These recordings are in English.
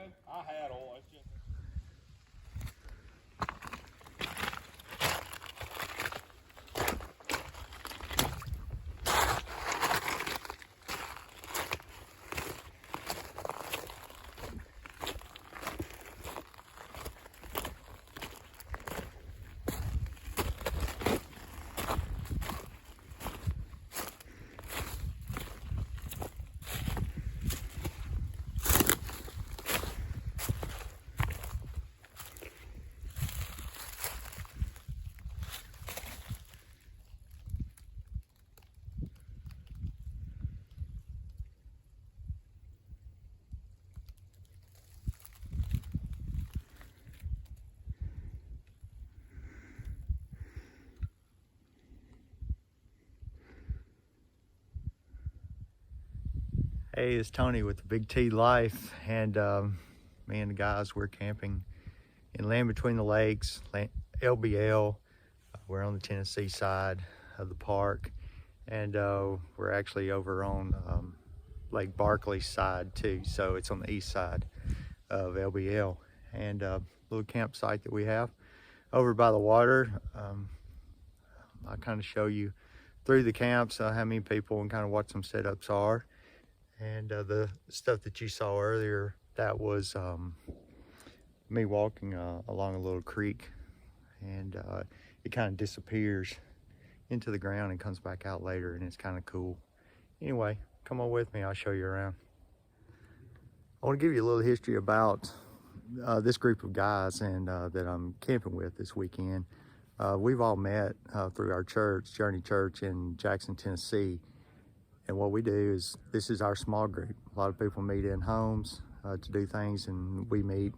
I had oil. It's just... Hey, it's Tony with the Big T Life, and me and the guys, we're camping in Land Between the Lakes, LBL. We're on the Tennessee side of the park, and we're actually over on Lake Barkley's side too, so it's on the east side of LBL. And a little campsite that we have over by the water. I'll kind of show you through the camps how many people and kind of what some setups are. And the stuff that you saw earlier, that was me walking along a little creek, and it kind of disappears into the ground and comes back out later, and it's kind of cool. Anyway, come on with me, I'll show you around. I want to give you a little history about this group of guys and that I'm camping with this weekend. We've all met through our church, Journey Church in Jackson, Tennessee. And what we do is, this is our small group. A lot of people meet in homes to do things, and we meet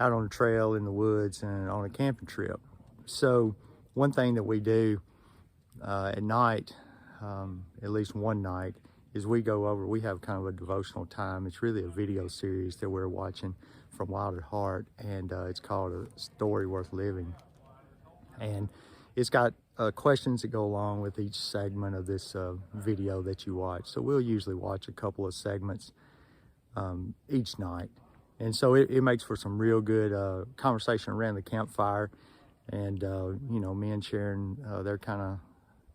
out on a trail in the woods and on a camping trip. So one thing that we do at night, at least one night, is we go over, we have kind of a devotional time. It's really a video series that we're watching from Wild at Heart, and it's called A Story Worth Living. And it's got questions that go along with each segment of this video that you watch. So we'll usually watch a couple of segments each night. And so it makes for some real good conversation around the campfire, and you know, men sharing their kind of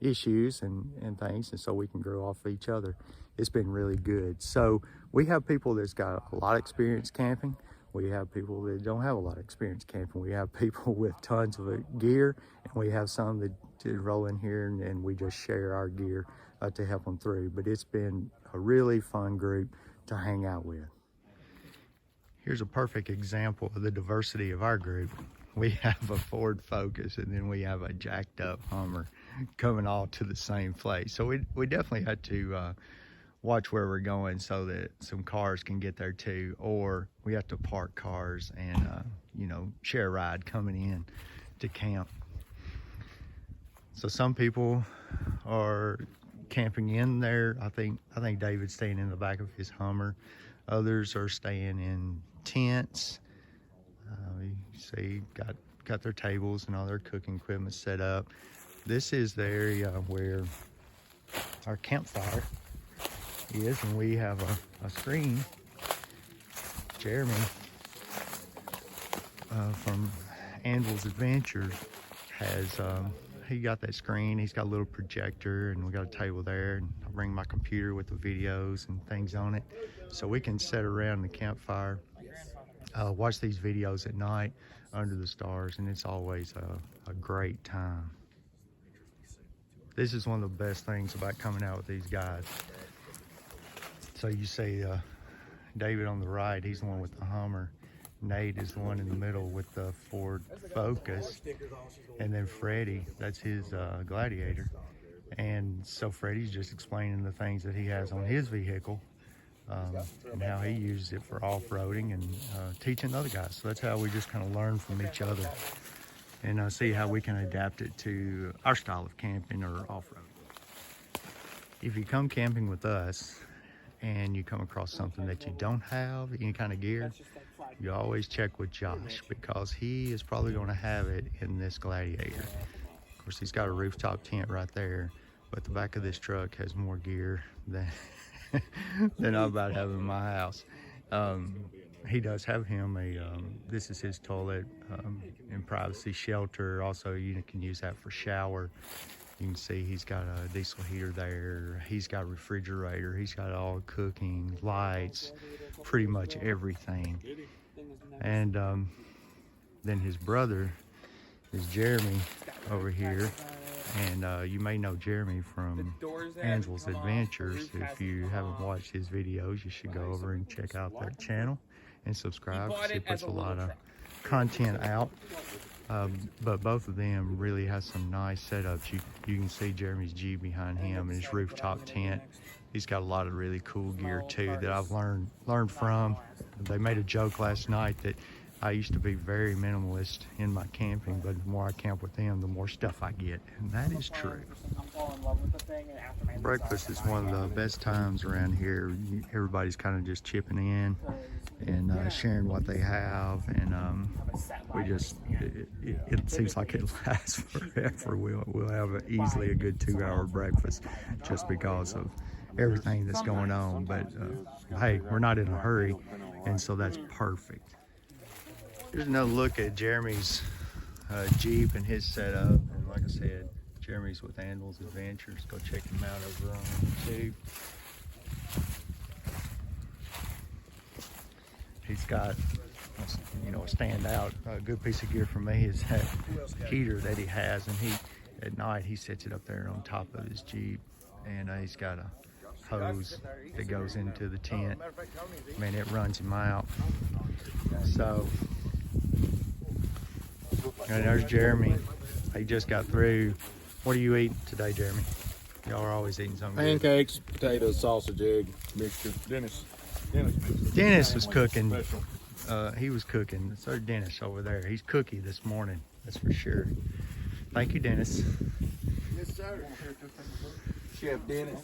issues and things, and so we can grow off of each other. It's been really good. So we have people that's got a lot of experience camping. We have people that don't have a lot of experience camping. We have people with tons of gear, and we have some that roll in here and we just share our gear to help them through. But it's been a really fun group to hang out with. Here's a perfect example of the diversity of our group. We have a Ford Focus, and then we have a jacked up Hummer coming all to the same place. So we definitely had to watch where we're going so that some cars can get there too, or we have to park cars and you know, share a ride coming in to camp. So some people are camping in there. I think David's staying in the back of his Hummer. Others are staying in tents. You see, got their tables and all their cooking equipment set up. This is the area where our campfire is, and we have a screen. Jeremy from Anvil's Adventures has he got that screen. He's got a little projector, and we got a table there, and I bring my computer with the videos and things on it, so we can sit around the campfire, watch these videos at night under the stars, and it's always a great time. This is one of the best things about coming out with these guys. So you see David on the right, he's the one with the Hummer. Nate is the one in the middle with the Ford Focus. And then Freddie, that's his Gladiator. And so Freddie's just explaining the things that he has on his vehicle, and how he uses it for off-roading, and teaching other guys. So that's how we just kind of learn from each other, and see how we can adapt it to our style of camping or off-road. If you come camping with us and you come across something that you don't have, any kind of gear, you always check with Josh, because he is probably going to have it in this Gladiator. Of course, he's got a rooftop tent right there, but the back of this truck has more gear than than I'm about having in my house. he does have him a, this is his toilet and privacy shelter. Also, you can use that for shower. You can see he's got a diesel heater there. He's got a refrigerator. He's got all cooking, lights, pretty much everything. And then his brother is Jeremy over here. And you may know Jeremy from Angel's Adventures. If you haven't watched his videos, you should go over and check out that channel and subscribe, because he puts a lot of content out. But both of them really have some nice setups. You can see Jeremy's Jeep behind him and his rooftop tent. He's got a lot of really cool gear too that I've learned from. They made a joke last night that I used to be very minimalist in my camping, but the more I camp with them, the more stuff I get, and that is true. Breakfast is one of the best times around here. Everybody's kind of just chipping in and sharing what they have, and we just, it seems like it lasts forever. We'll have easily a good 2-hour breakfast just because of everything that's going on. But hey, we're not in a hurry, and so that's perfect. Here's another look at Jeremy's Jeep and his setup. And like I said, Jeremy's with Angel's Adventures. Go check him out over on YouTube. He's got, you know, a standout, a good piece of gear for me is that heater that he has. And at night, he sets it up there on top of his Jeep. And he's got a hose that goes into the tent. I mean, it runs him out. So, and there's Jeremy. He just got through. What are you eating today, Jeremy? Y'all are always eating something pancakes, good. Potatoes, sausage, egg mixture. Dennis was cooking. He was cooking. So Dennis over there. He's cookie this morning. That's for sure. Thank you, Dennis. Yes, sir. Chef Dennis.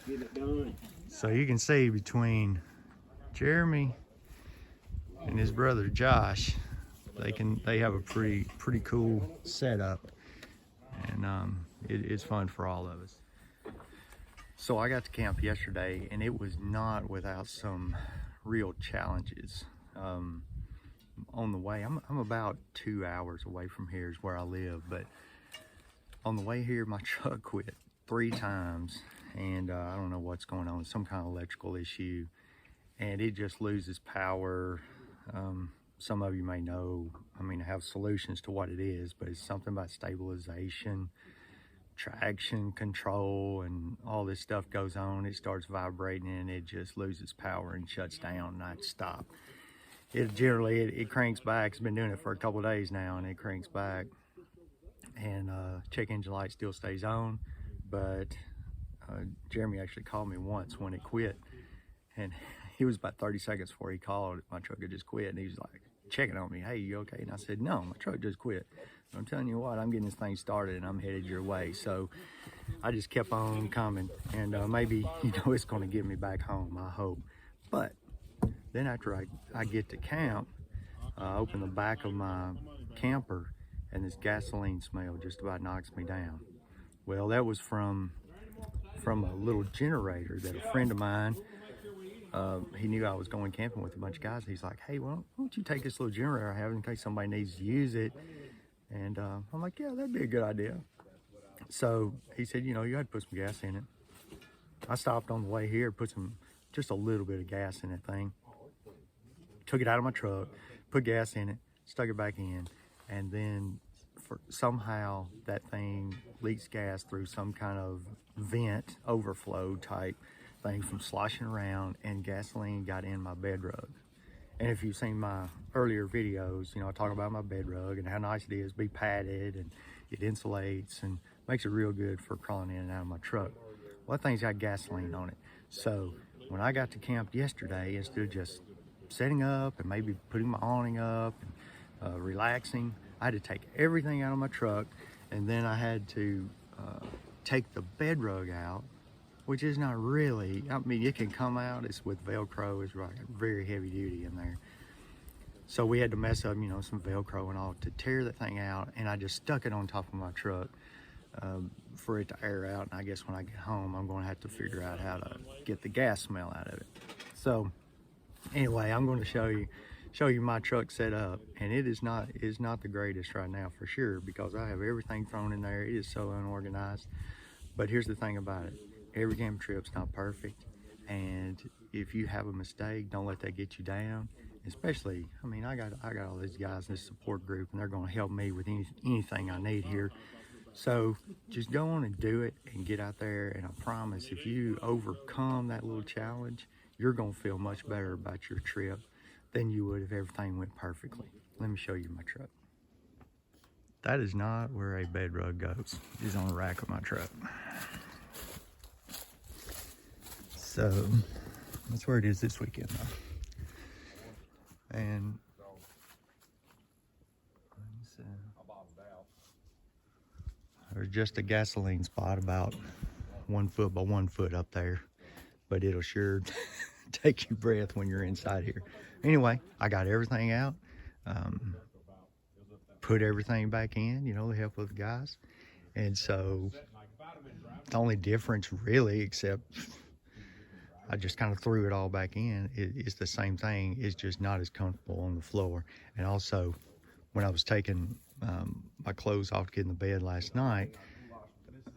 Getting it done. So you can see between Jeremy and his brother Josh, they have a pretty cool setup, and it's fun for all of us. So I got to camp yesterday, and it was not without some real challenges. On the way, I'm about 2 hours away from here is where I live, but on the way here, my truck quit 3 times, and I don't know what's going on, some kind of electrical issue, and it just loses power. Some of you may know, I mean, I have solutions to what it is, but it's something about stabilization, traction control, and all this stuff goes on. It starts vibrating and it just loses power and shuts down, and I have to stop. It cranks back. It's been doing it for a couple of days now, and it cranks back. And check engine light still stays on, but Jeremy actually called me once when it quit, and he was about 30 seconds before he called. My truck had just quit, and he was like checking on me. Hey, you okay? And I said, no, my truck just quit. I'm telling you what, I'm getting this thing started, and I'm headed your way. So I just kept on coming, and maybe, you know, it's going to get me back home, I hope. But then after I get to camp, I open the back of my camper, and this gasoline smell just about knocks me down. Well, that was from a little generator that a friend of mine, he knew I was going camping with a bunch of guys. He's like, hey, well, why don't you take this little generator I have in case somebody needs to use it? And I'm like, yeah, that'd be a good idea. So he said, you know, you had to put some gas in it. I stopped on the way here, put just a little bit of gas in that thing, took it out of my truck, put gas in it, stuck it back in, and then somehow that thing leaks gas through some kind of vent overflow type thing from sloshing around, and gasoline got in my bed rug. And if you've seen my earlier videos, you know, I talk about my bed rug and how nice it is, be padded, and it insulates and makes it real good for crawling in and out of my truck. Well, that thing's got gasoline on it. So when I got to camp yesterday, instead of just setting up and maybe putting my awning up and relaxing, I had to take everything out of my truck, and then I had to take the bed rug out, which is not really, I mean, it can come out, it's with Velcro, it's like very heavy duty in there. So we had to mess up, you know, some Velcro and all to tear that thing out, and I just stuck it on top of my truck for it to air out. And I guess when I get home, I'm gonna have to figure out how to get the gas smell out of it. So anyway, I'm going to show you show you my truck set up, and it is not the greatest right now for sure, because I have everything thrown in there. It is so unorganized. But here's the thing about it: every camping trip's not perfect, and if you have a mistake, don't let that get you down. Especially, I mean, I got all these guys in this support group, and they're going to help me with anything I need here. So just go on and do it and get out there, and I promise, if you overcome that little challenge, you're going to feel much better about your trip than you would if everything went perfectly. Let me show you my truck. That is not where a bed rug goes. It is on the rack of my truck. So that's where it is this weekend though. And there's just a gasoline spot about 1 foot by 1 foot up there, but it'll sure take your breath when you're inside here. Anyway, I got everything out, put everything back in, you know, the help of the guys. And so the only difference really, except I just kind of threw it all back in, it's the same thing. It's just not as comfortable on the floor. And also, when I was taking my clothes off to get in the bed last night,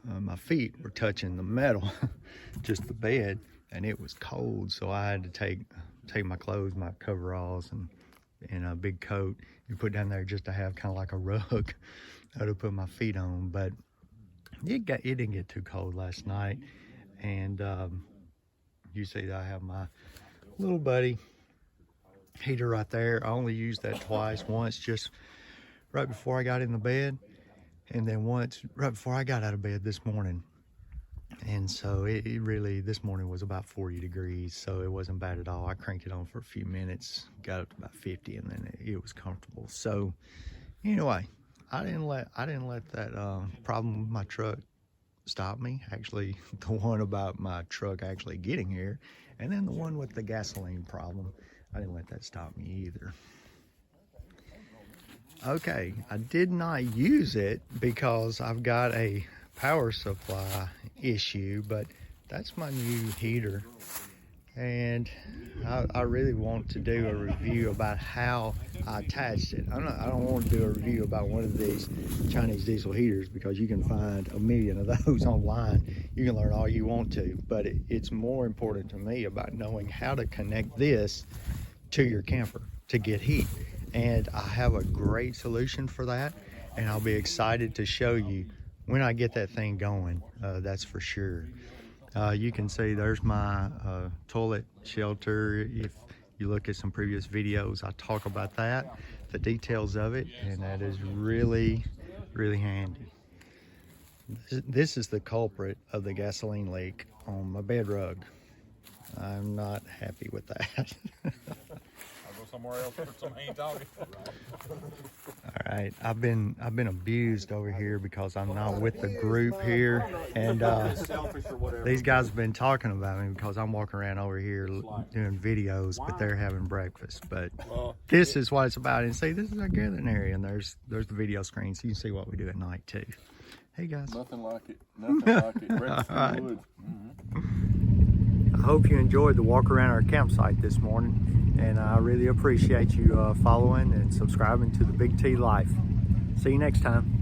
my feet were touching the metal, just the bed, and it was cold. So I had to take my clothes, my coveralls, and a big coat, and put down there just to have kind of like a rug to put my feet on. But it didn't get too cold last night. And you see that I have my little buddy heater right there. I only used that twice. Once just right before I got in the bed, and then once right before I got out of bed this morning. And so it really, this morning was about 40 degrees, so it wasn't bad at all. I cranked it on for a few minutes, got up to about 50, and then it was comfortable. So anyway, I didn't let that problem with my truck stop me. Actually, the one about my truck actually getting here, and then the one with the gasoline problem, I didn't let that stop me either. Okay, I did not use it because I've got a power supply issue, but that's my new heater, and I really want to do a review about how I attached it. I don't want to do a review about one of these Chinese diesel heaters, because you can find a million of those online. You can learn all you want to, but it's more important to me about knowing how to connect this to your camper to get heat. And I have a great solution for that, and I'll be excited to show you when I get that thing going, that's for sure. You can see there's my toilet shelter. If you look at some previous videos, I talk about that, the details of it, and that is really, really handy. This is the culprit of the gasoline leak on my bed rug. I'm not happy with that. Somewhere else for some ain't talking. All right, I've been abused over here because I'm not with the group here, and these guys have been talking about me because I'm walking around over here doing videos, but they're having breakfast. But this is what it's about. And see, this is our gathering area, and there's the video screen, so you can see what we do at night too. Hey guys. Nothing like it. Nothing like it. Breakfast in the woods. I hope you enjoyed the walk around our campsite this morning, and I really appreciate you following and subscribing to the Big T Life. See you next time.